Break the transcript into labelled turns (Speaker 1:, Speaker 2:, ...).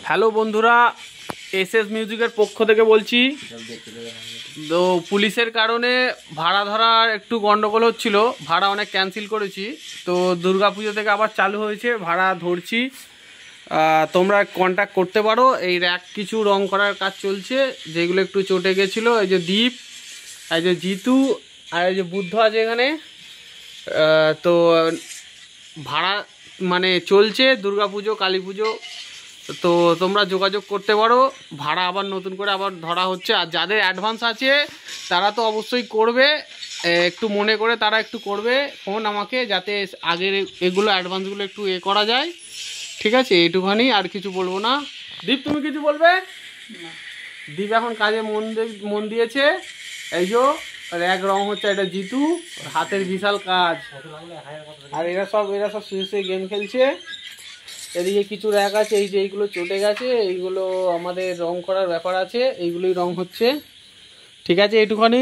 Speaker 1: Hello বন্ধুরা, SS মিউজিকের পক্ষ থেকে বলছি। তো পুলিশের কারণে ভাড়া ধরার একটু গন্ডগোল হচ্ছিল, ভাড়া অনেক ক্যান্সেল করেছি। তো দুর্গাপুজো থেকে আবার চালু হয়েছে, ভাড়া ধরছি। তোমরা কন্ট্যাক্ট করতে পারো। এই র্যাক কিছু রং করার কাজ চলছে, যেগুলো একটু চটে গেছিলো। এই যে দীপ, এই যে জিতু, আর এই যে বুদ্ধ আছে এখানে। তো ভাড়া মানে চলছে, দুর্গাপুজো কালী পুজো। তো তোমরা যোগাযোগ করতে পারো, ভাড়া আবার নতুন করে আবার ধরা হচ্ছে। আর যাদের অ্যাডভান্স আছে তারা তো অবশ্যই করবে, একটু মনে করে তারা একটু করবে ফোন আমাকে, যাতে আগের এগুলো অ্যাডভান্সগুলো একটু করা যায়। ঠিক আছে, এইটুখানি, আর কিছু বলবো না। দীপ, তুমি কিছু বলবে? দীপ এখন কাজে মন দিয়েছে। এই যে এক রং হচ্ছে, এটা জিতু, হাতের বিশাল কাজ। আর এরা সব শুয়ে গেম খেলছে। এদিকে কিছু র্যাক আছে, এই যে এইগুলো চটে গেছে, এইগুলো আমাদের রং করার ব্যাপার আছে, এইগুলোই রং হচ্ছে। ঠিক আছে, এইটুখানি।